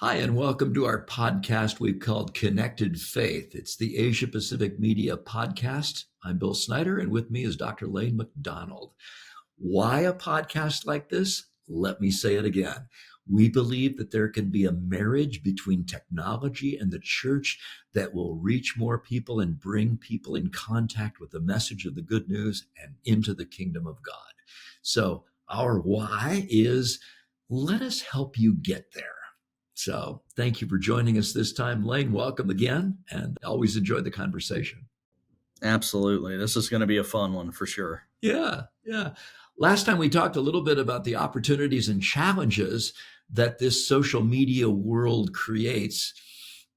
Hi, and welcome to our podcast we've called Connected Faith. It's the Asia Pacific Media Podcast. I'm Bill Snyder, and with me is Dr. Lane McDonald. Why a podcast like this? Let me say it again. We believe that there can be a marriage between technology and the church that will reach more people and bring people in contact with the message of the good news and into the kingdom of God. So our why is let us help you get there. So thank you for joining us this time. Lane, welcome again, and always enjoy the conversation. Absolutely. This is going to be a fun one for sure. Yeah. Last time we talked a little bit about the opportunities and challenges that this social media world creates.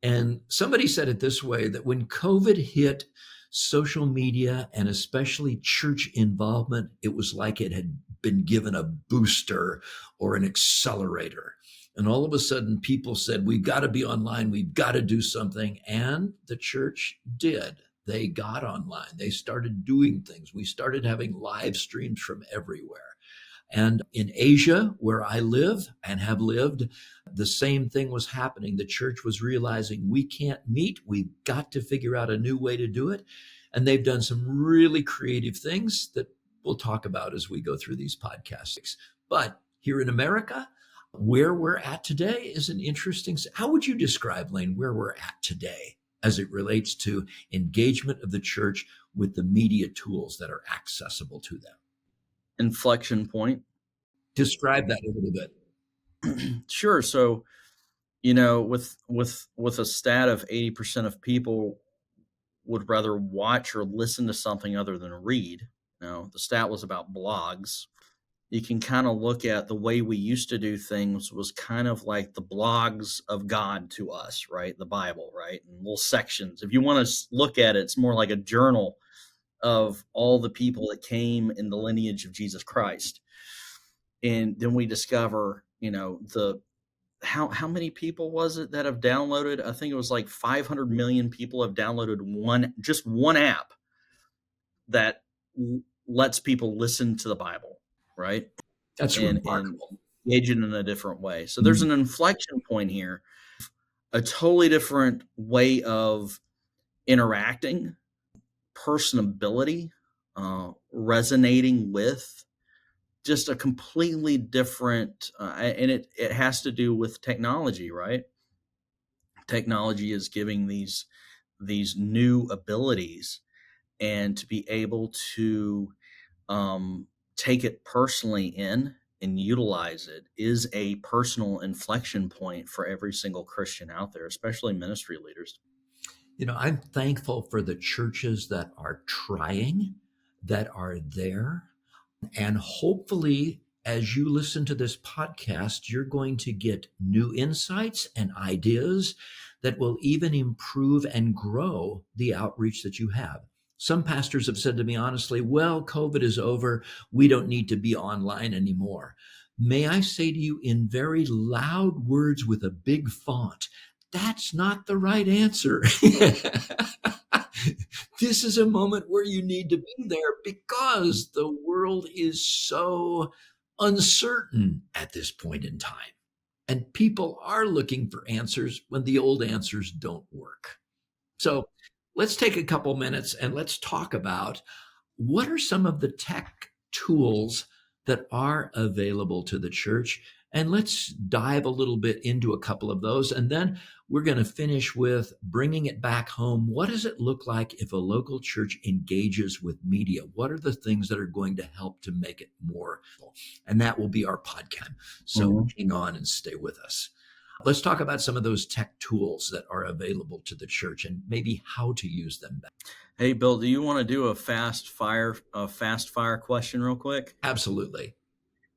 And somebody said it this way, that when COVID hit, social media and especially church involvement, it was like it had been given a booster or an accelerator. And all of a sudden, people said, we've got to be online. We've got to do something. And the church did. They got online. They started doing things. We started having live streams from everywhere. And in Asia, where I live and have lived, the same thing was happening. The church was realizing we can't meet. We've got to figure out a new way to do it. And they've done some really creative things that we'll talk about as we go through these podcasts. But here in America, where we're at today is an interesting. How would you describe, Lane, where we're at today as it relates to engagement of the church with the media tools that are accessible to them? Inflection point. Describe that a little bit. Sure. So, with a stat of 80% of people would rather watch or listen to something other than read. Now, the stat was about blogs. You can kind of look at the way we used to do things was kind of like the blogs of God to us, right? The Bible, right? And little sections. If you want to look at it, it's more like a journal of all the people that came in the lineage of Jesus Christ. And then we discover, how many people was it that have downloaded? I think it was like 500 million people have downloaded one app that lets people listen to the Bible, right? That's remarkable. And engage it in a different way. So there's an inflection point here, a totally different way of interacting, personability, resonating with, just a completely different, and it has to do with technology, right? Technology is giving these new abilities, and to be able to take it personally in and utilize it is a personal inflection point for every single Christian out there, especially ministry leaders. I'm thankful for the churches that are trying, that are there. And hopefully, as you listen to this podcast, you're going to get new insights and ideas that will even improve and grow the outreach that you have. Some pastors have said to me honestly, well, COVID is over. We don't need to be online anymore. May I say to you in very loud words with a big font, that's not the right answer. This is a moment where you need to be there because the world is so uncertain at this point in time. And people are looking for answers when the old answers don't work. So let's take a couple minutes and let's talk about what are some of the tech tools that are available to the church. And let's dive a little bit into a couple of those. And then we're going to finish with bringing it back home. What does it look like if a local church engages with media? What are the things that are going to help to make it more? And that will be our podcast. So hang on and stay with us. Let's talk about some of those tech tools that are available to the church and maybe how to use them. Hey, Bill, do you want to do a fast fire question real quick? Absolutely.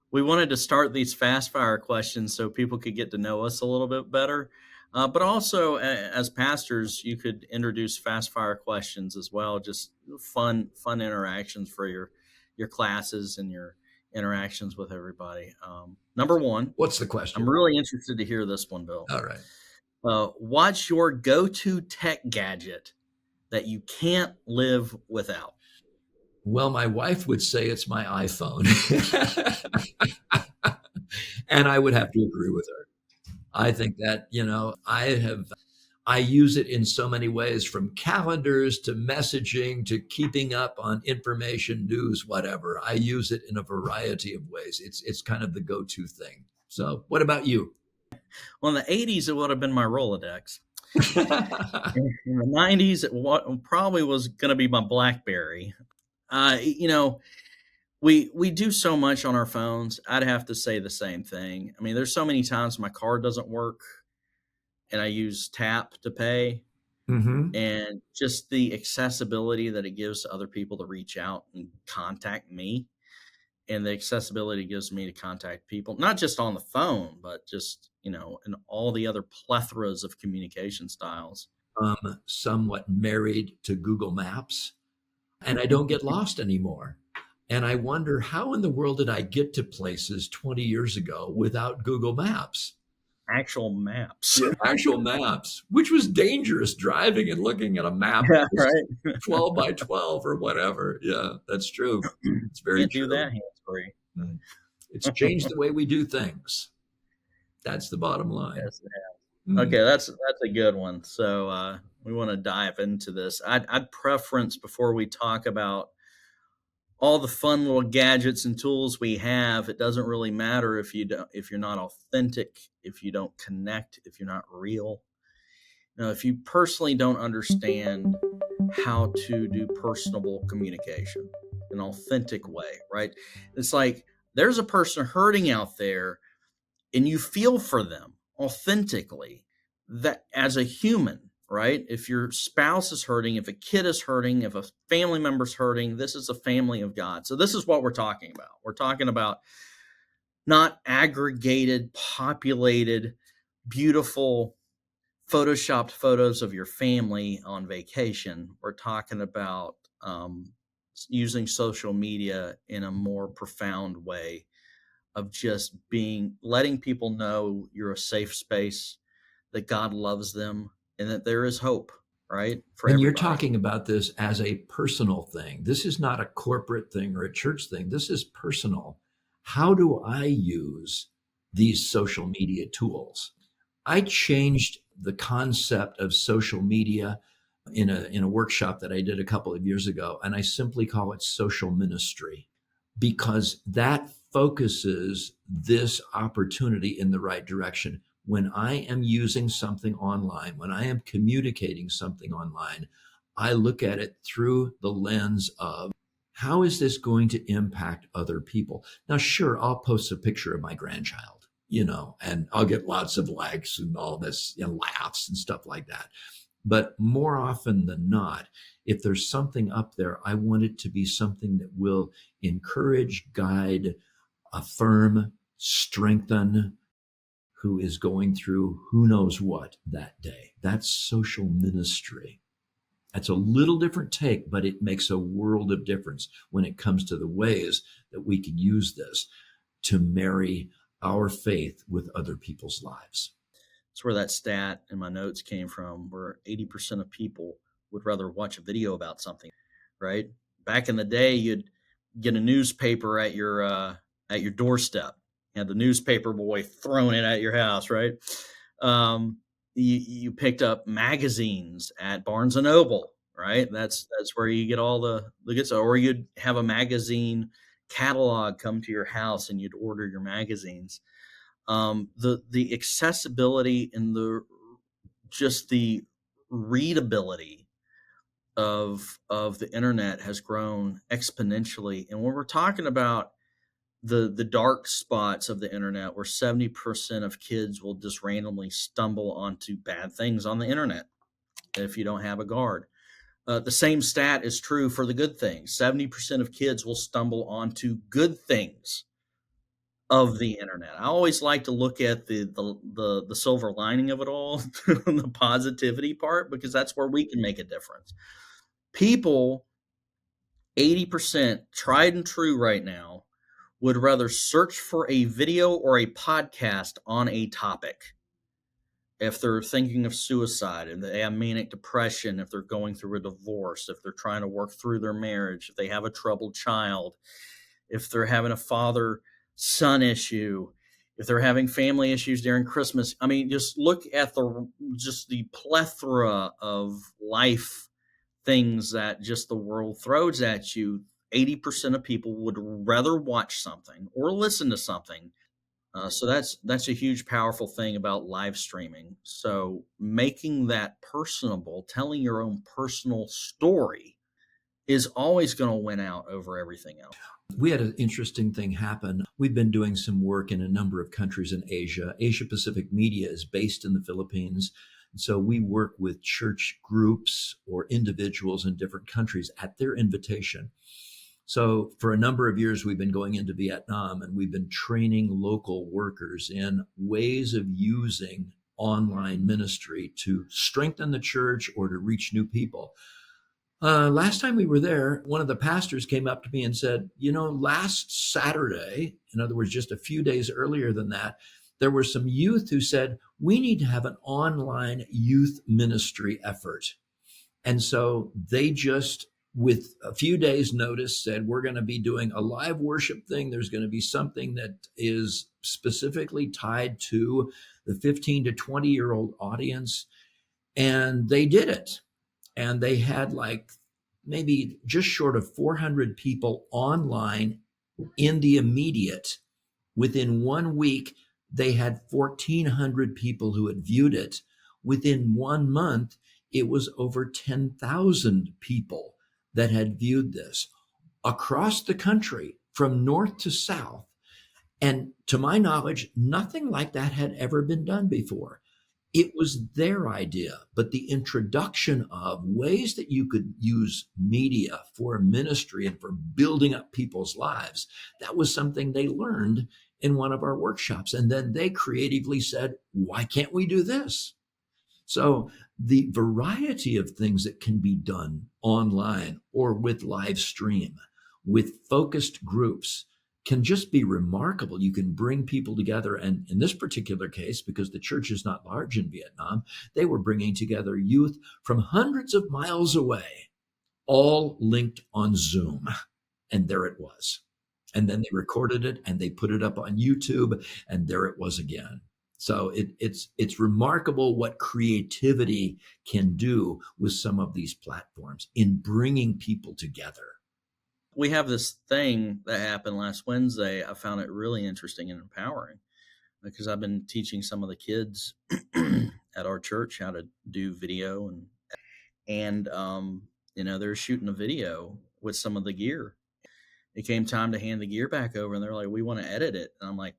We wanted to start these fast fire questions so people could get to know us a little bit better. But also, as pastors, you could introduce fast fire questions as well. Just fun interactions for your classes and your interactions with everybody. Number one. What's the question? I'm really interested to hear this one, Bill. All right. What's your go-to tech gadget that you can't live without? Well, my wife would say it's my iPhone. And I would have to agree with her. I think that, I use it in so many ways, from calendars to messaging to keeping up on information, news, whatever. I use it in a variety of ways. It's kind of the go-to thing. So, what about you? Well, in the 80s, it would have been my Rolodex. In the 90s, probably was going to be my BlackBerry. You know, we do so much on our phones. I'd have to say the same thing. I mean, there's so many times my card doesn't work and I use tap to pay, Hmm. and just the accessibility that it gives to other people to reach out and contact me, and the accessibility it gives me to contact people, not just on the phone, but just, in all the other plethoras of communication styles. Somewhat married to Google Maps, and I don't get lost anymore. And I wonder, how in the world did I get to places 20 years ago without Google Maps? Actual maps. Yeah, actual maps, which was dangerous, driving and looking at a map that Yeah, was right. 12 by 12 or whatever. Yeah, that's true. It's very Can't do true. that hands free. Mm. It's changed the way we do things. That's the bottom line. Yes, yeah. Mm. Okay, that's a good one. So we want to dive into this. I'd preference, before we talk about all the fun little gadgets and tools we have, it doesn't really matter if you're not authentic, if you don't connect, if you're not real. Now, if you personally don't understand how to do personable communication, an authentic way, right? It's like there's a person hurting out there and you feel for them authentically, that as a human, right? If your spouse is hurting, if a kid is hurting, if a family member's hurting, this is a family of God. So this is what we're talking about. We're talking about not aggregated, populated, beautiful, photoshopped photos of your family on vacation. We're talking about using social media in a more profound way, of just letting people know you're a safe space, that God loves them, and that there is hope, right? For And you're everybody. talking about this as a personal thing. This is not a corporate thing or a church thing. This is personal. How do I use these social media tools? I changed the concept of social media in a workshop that I did a couple of years ago, and I simply call it social ministry, because that focuses this opportunity in the right direction. When I am using something online, when I am communicating something online, I look at it through the lens of, how is this going to impact other people? Now, sure, I'll post a picture of my grandchild, and I'll get lots of likes and all this, laughs and stuff like that. But more often than not, if there's something up there, I want it to be something that will encourage, guide, affirm, strengthen who is going through who knows what that day. That's social ministry. That's a little different take, but it makes a world of difference when it comes to the ways that we can use this to marry our faith with other people's lives. That's where that stat in my notes came from, where 80% of people would rather watch a video about something, right? Back in the day, you'd get a newspaper at your doorstep. You had the newspaper boy throwing it at your house, right? You picked up magazines at Barnes and Noble, right? That's where you get all the good stuff. Or you'd have a magazine catalog come to your house and you'd order your magazines. The accessibility and the readability of the internet has grown exponentially. And when we're talking about the dark spots of the internet, where 70% of kids will just randomly stumble onto bad things on the internet if you don't have a guard. The same stat is true for the good things. 70% of kids will stumble onto good things of the internet. I always like to look at the silver lining of it all, the positivity part, because that's where we can make a difference. People, 80% tried and true right now, would rather search for a video or a podcast on a topic. If they're thinking of suicide, and they have manic depression, if they're going through a divorce, if they're trying to work through their marriage, if they have a troubled child, if they're having a father son issue, if they're having family issues during Christmas. I mean, just look at the plethora of life things that just the world throws at you. 80% of people would rather watch something or listen to something. So that's a huge, powerful thing about live streaming. So making that personable, telling your own personal story, is always going to win out over everything else. We had an interesting thing happen. We've been doing some work in a number of countries in Asia. Asia Pacific Media is based in the Philippines. So we work with church groups or individuals in different countries at their invitation. So for a number of years, we've been going into Vietnam and we've been training local workers in ways of using online ministry to strengthen the church or to reach new people. Last time we were there, one of the pastors came up to me and said, last Saturday, in other words, just a few days earlier than that, there were some youth who said, we need to have an online youth ministry effort. And so they just, with a few days' notice, said, we're going to be doing a live worship thing. There's going to be something that is specifically tied to the 15 to 20-year-old audience. And they did it. And they had like maybe just short of 400 people online in the immediate. Within 1 week, they had 1,400 people who had viewed it. Within 1 month, it was over 10,000 people that had viewed this across the country from north to south. And to my knowledge, nothing like that had ever been done before. It was their idea, but the introduction of ways that you could use media for ministry and for building up people's lives, that was something they learned in one of our workshops. And then they creatively said, why can't we do this? So the variety of things that can be done online or with live stream, with focused groups, can just be remarkable. You can bring people together. And in this particular case, because the church is not large in Vietnam, they were bringing together youth from hundreds of miles away, all linked on Zoom. And there it was. And then they recorded it and they put it up on YouTube, and there it was again. So it's remarkable what creativity can do with some of these platforms in bringing people together. We have this thing that happened last Wednesday. I found it really interesting and empowering because I've been teaching some of the kids at our church how to do video, and they're shooting a video with some of the gear. It came time to hand the gear back over, and they're like, we want to edit it. And I'm like,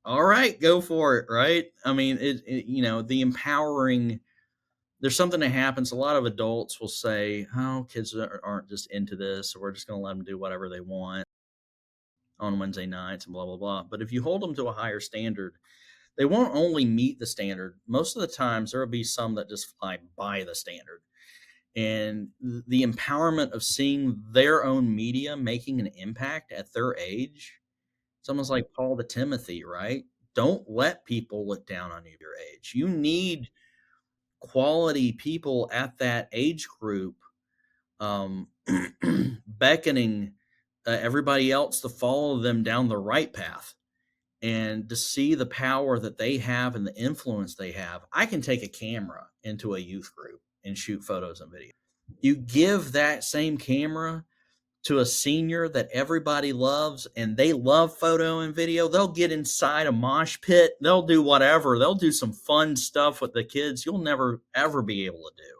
all right, go for it. Right. I mean, the empowering, there's something that happens. A lot of adults will say, oh, kids aren't just into this, so we're just going to let them do whatever they want on Wednesday nights and blah, blah, blah. But if you hold them to a higher standard, they won't only meet the standard. Most of the times there will be some that just fly by the standard. And the empowerment of seeing their own media making an impact at their age, someone's like Paul to Timothy, right? Don't let people look down on you your age. You need quality people at that age group beckoning everybody else to follow them down the right path and to see the power that they have and the influence they have. I can take a camera into a youth group and shoot photos and videos. You give that same camera to a senior that everybody loves and they love photo and video, they'll get inside a mosh pit. They'll do whatever. They'll do some fun stuff with the kids you'll never, ever be able to do.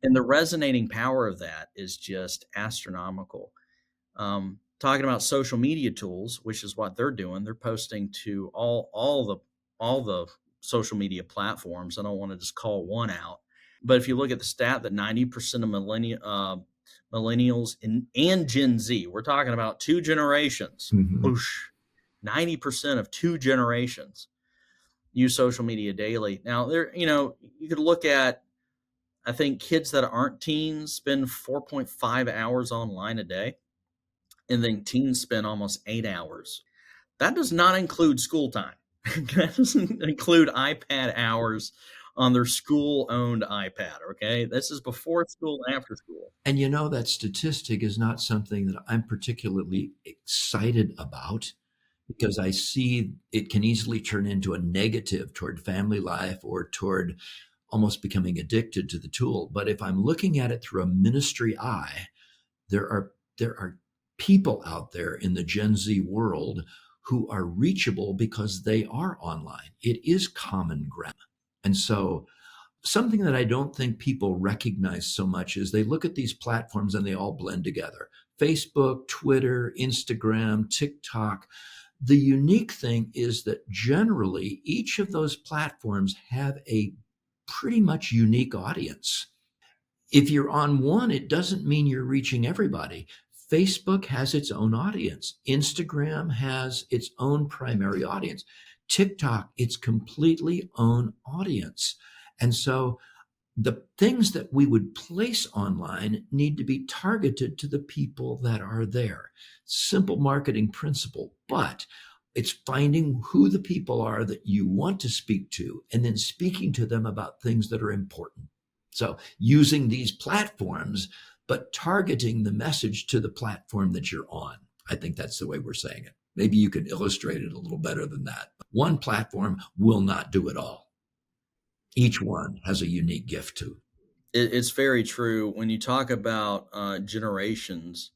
And the resonating power of that is just astronomical. Talking about social media tools, which is what they're doing. They're posting to all the social media platforms. I don't want to just call one out, but if you look at the stat that 90% of millennials and Gen Z, we're talking about two generations, 90% of two generations use social media daily. Now you could look at, I think kids that aren't teens spend 4.5 hours online a day, and then teens spend almost 8 hours. That does not include school time. That doesn't include iPad hours on their school-owned iPad, okay? This is before school and after school. And that statistic is not something that I'm particularly excited about, because I see it can easily turn into a negative toward family life or toward almost becoming addicted to the tool. But if I'm looking at it through a ministry eye, there are people out there in the Gen Z world who are reachable because they are online. It is common ground. And so something that I don't think people recognize so much is they look at these platforms and they all blend together. Facebook, Twitter, Instagram, TikTok. The unique thing is that generally each of those platforms have a pretty much unique audience. If you're on one, it doesn't mean you're reaching everybody. Facebook has its own audience. Instagram has its own primary audience. TikTok, its completely own audience. And so the things that we would place online need to be targeted to the people that are there. Simple marketing principle, but it's finding who the people are that you want to speak to and then speaking to them about things that are important. So using these platforms, but targeting the message to the platform that you're on. I think that's the way we're saying it. Maybe you can illustrate it a little better than that. One platform will not do it all. Each one has a unique gift too. It's very true. When you talk about generations,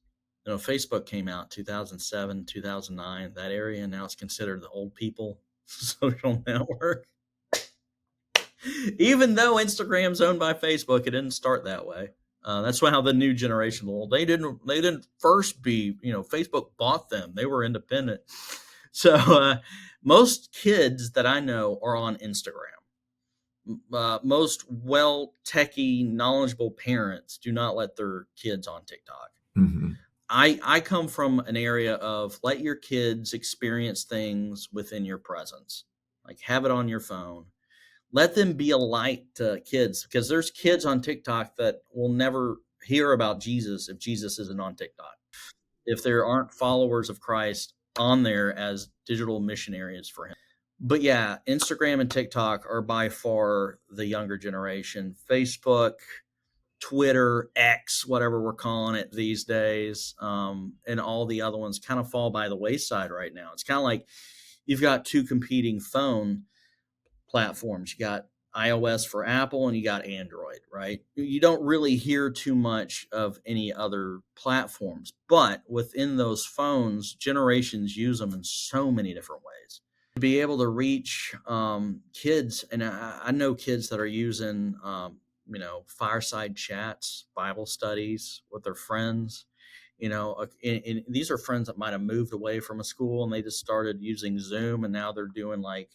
Facebook came out 2007, 2009, that area, and now it's considered the old people social network. Even though Instagram's owned by Facebook, it didn't start that way. That's how the new generation will. They didn't first be, Facebook bought them. They were independent. So most kids that I know are on Instagram. Most techie, knowledgeable parents do not let their kids on TikTok. Mm-hmm. I come from an area of let your kids experience things within your presence, like have it on your phone. Let them be a light to kids, because there's kids on TikTok that will never hear about Jesus if Jesus isn't on TikTok. If there aren't followers of Christ on there as digital missionaries for him. But yeah, Instagram and TikTok are by far the younger generation. Facebook, Twitter, X, whatever we're calling it these days, and all the other ones kind of fall by the wayside right now. It's kind of like you've got two competing phone platforms. You got iOS for Apple and you got Android, right? You don't really hear too much of any other platforms, but within those phones, generations use them in so many different ways. To be able to reach kids, and I know kids that are using, fireside chats, Bible studies with their friends. And these are friends that might have moved away from a school and they just started using Zoom, and now they're doing like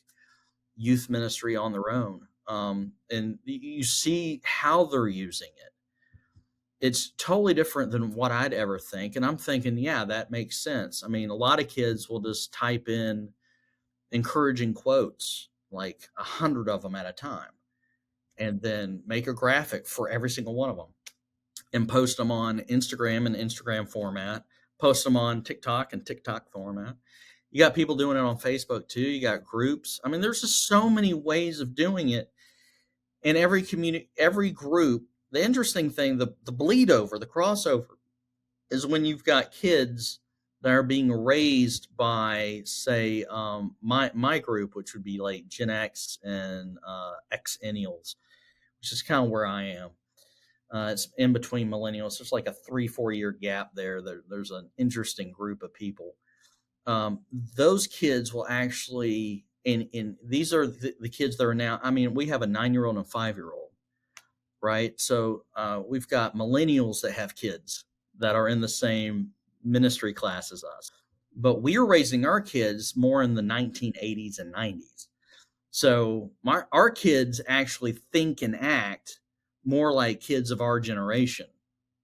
youth ministry on their own. And you see how they're using it. It's totally different than what I'd ever think. And I'm thinking, yeah, that makes sense. I mean, a lot of kids will just type in encouraging quotes, like 100 of them at a time, and then make a graphic for every single one of them and post them on Instagram in Instagram format, post them on TikTok in TikTok format. You got people doing it on Facebook too. You got groups. I mean, there's just so many ways of doing it. And every community, every group, the interesting thing, the bleed over, the crossover is when you've got kids that are being raised by, say, my group, which would be like Gen X and Xennials, which is kind of where I am. It's in between millennials. There's like a 3-4 year gap there. There's an interesting group of people. Those kids will actually, and these are the kids that are now, I mean, we have a 9-year-old and a 5-year-old, right? So we've got millennials that have kids that are in the same ministry class as us. But we're raising our kids more in the 1980s and 90s. So our kids actually think and act more like kids of our generation,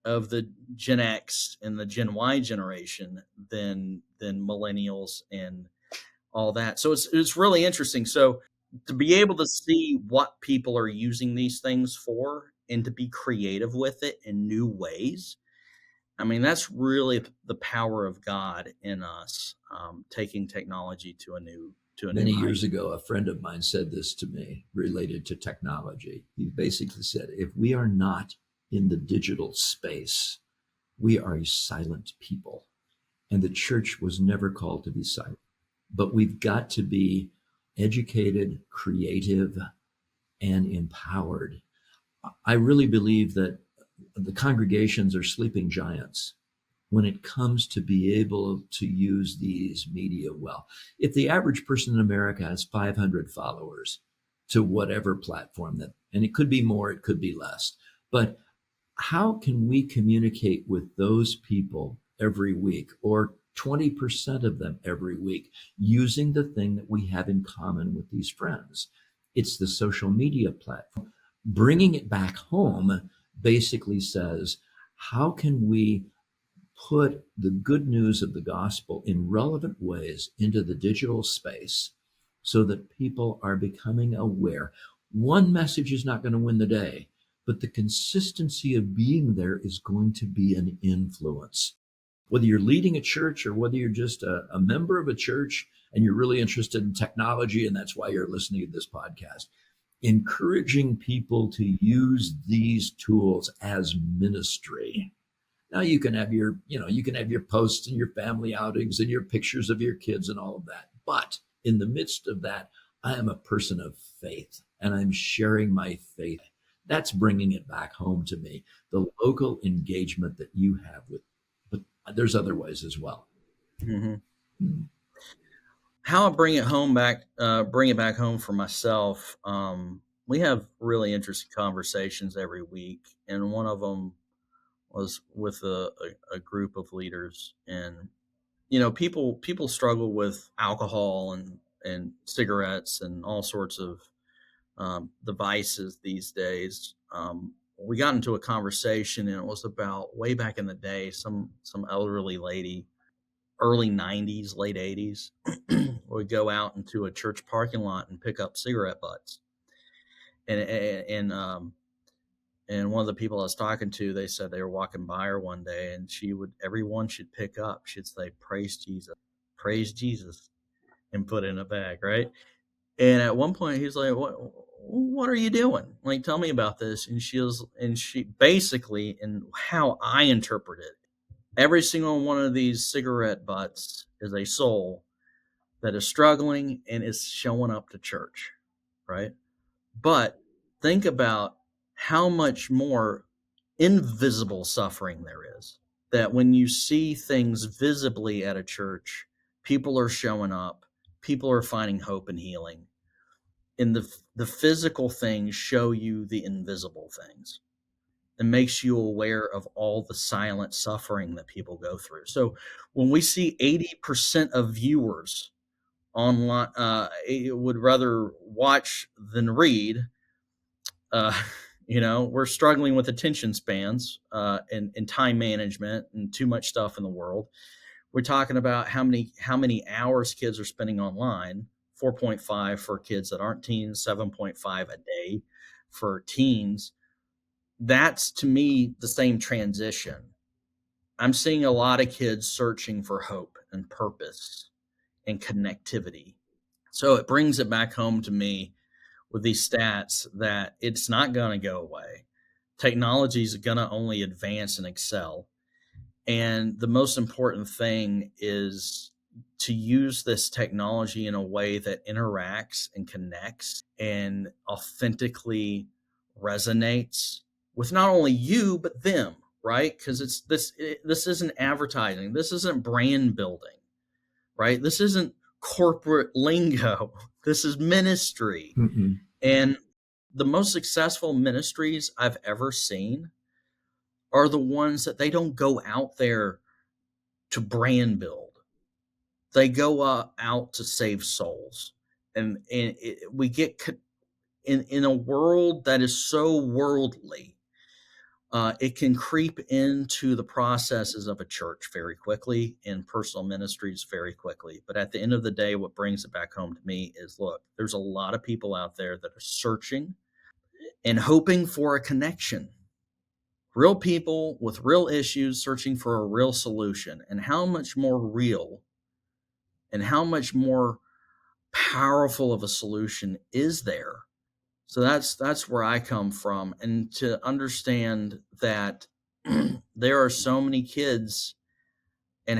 of the Gen X and the Gen Y generation, than millennials and all that. So it's really interesting. So to be able to see what people are using these things for and to be creative with it in new ways, I mean, that's really the power of God in us, taking technology to a new Many height. years ago, a friend of mine said this to me related to technology. He basically said, if we are not in the digital space, we are a silent people. And the church was never called to be silent. but we've got to be educated, creative, and empowered. I really believe that the congregations are sleeping giants when it comes to be able to use these media well. If the average person in America has 500 followers to whatever platform that, and it could be more, it could be less, but how can we communicate with those people every week or 20% of them every week using the thing that we have in common with these friends? It's the social media platform. Bringing it back home basically says, how can we put the good news of the gospel in relevant ways into the digital space so that people are becoming aware? One message is not going to win the day, but the consistency of being there is going to be an influence. Whether you're leading a church or whether you're just a member of a church and you're really interested in technology, and that's why you're listening to this podcast, encouraging people to use these tools as ministry. Now you can have your, you can have your posts and your family outings and your pictures of your kids and all of that. But in the midst of that, I am a person of faith and I'm sharing my faith. That's bringing it back home to me. The local engagement that you have with, but there's other ways as well. Mm-hmm. Mm-hmm. How I bring it back home for myself. We have really interesting conversations every week, and one of them was with a group of leaders. And people struggle with alcohol and cigarettes and all sorts of devices these days. We got into a conversation, and it was about way back in the day, some elderly lady, early 90s, late 80s, would go out into a church parking lot and pick up cigarette butts. And one of the people I was talking to, they said they were walking by her one day, and everyone should pick up. She'd say, "Praise Jesus," and put it in a bag, right? And at one point, he's like, "What are you doing? Like, tell me about this." And she basically, and how I interpret it, every single one of these cigarette butts is a soul that is struggling and is showing up to church, right? But think about how much more invisible suffering there is. That when you see things visibly at a church, people are showing up, people are finding hope and healing. And the physical things show you the invisible things. It makes you aware of all the silent suffering that people go through. So when we see 80% of viewers online would rather watch than read, we're struggling with attention spans and time management and too much stuff in the world. We're talking about how many hours kids are spending online. 4.5 for kids that aren't teens, 7.5 a day for teens. That's, to me, the same transition. I'm seeing a lot of kids searching for hope and purpose and connectivity. So it brings it back home to me with these stats that it's not going to go away. Technology is going to only advance and excel. And the most important thing is to use this technology in a way that interacts and connects and authentically resonates with not only you, but them, right? Because this isn't advertising. This isn't brand building, right? This isn't corporate lingo. This is ministry. Mm-hmm. And the most successful ministries I've ever seen are the ones that they don't go out there to brand build. They go out to save souls. And we get in a world that is so worldly, it can creep into the processes of a church very quickly and personal ministries very quickly. But at the end of the day, what brings it back home to me is, look, there's a lot of people out there that are searching and hoping for a connection. Real people with real issues searching for a real solution. And how much more real and how much more powerful of a solution is there? So that's where I come from. And to understand that there are so many kids and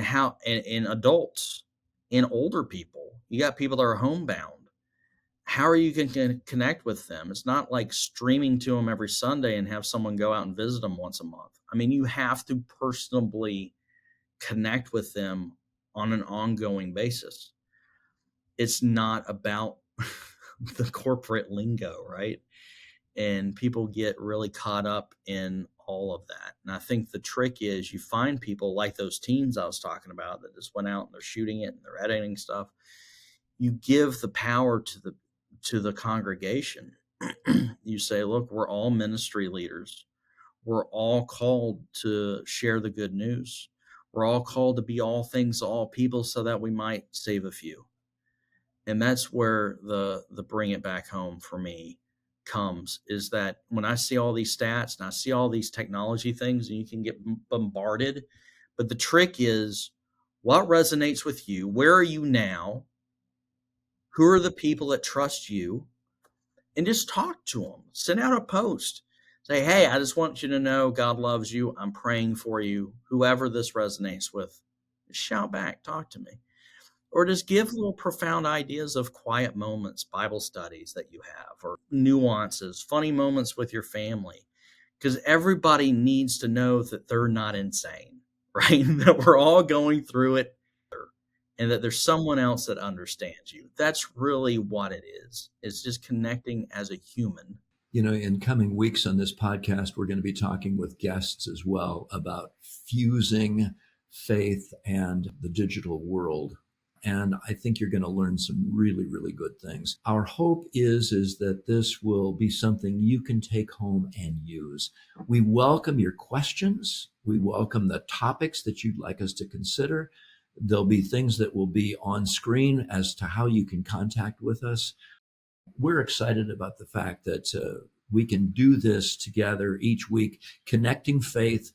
adults in older people. You got people that are homebound. How are you going to connect with them? It's not like streaming to them every Sunday and have someone go out and visit them once a month. I mean, you have to personally connect with them on an ongoing basis. It's not about the corporate lingo, right? And people get really caught up in all of that. And I think the trick is you find people like those teams I was talking about that just went out and they're shooting it and they're editing stuff. You give the power to the congregation. You say, look, we're all ministry leaders. We're all called to share the good news. We're all called to be all things to all people so that we might save a few. And that's where the bring it back home for me comes, is that when I see all these stats and I see all these technology things and you can get bombarded, but the trick is what resonates with you? Where are you now? Who are the people that trust you? And just talk to them. Send out a post. Say, hey, I just want you to know God loves you. I'm praying for you. Whoever this resonates with, just shout back, talk to me. Or just give little profound ideas of quiet moments, Bible studies that you have, or nuances, funny moments with your family. Because everybody needs to know that they're not insane, right? That we're all going through it, and that there's someone else that understands you. That's really what it is. It's just connecting as a human. You know, in coming weeks on this podcast, we're going to be talking with guests as well about fusing faith and the digital world. And I think you're going to learn some really, really good things. Our hope is that this will be something you can take home and use. We welcome your questions. We welcome the topics that you'd like us to consider. There'll be things that will be on screen as to how you can contact with us. We're excited about the fact that we can do this together each week. Connecting Faith,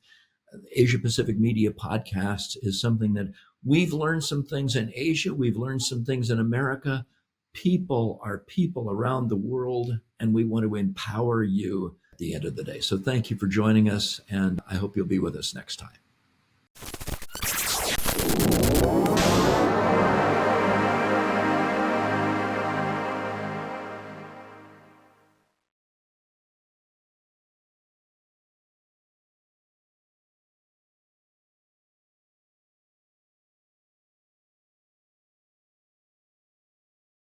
Asia Pacific Media Podcast, is something that we've learned some things in Asia. We've learned some things in America. People are people around the world, and we want to empower you at the end of the day. So thank you for joining us, and I hope you'll be with us next time.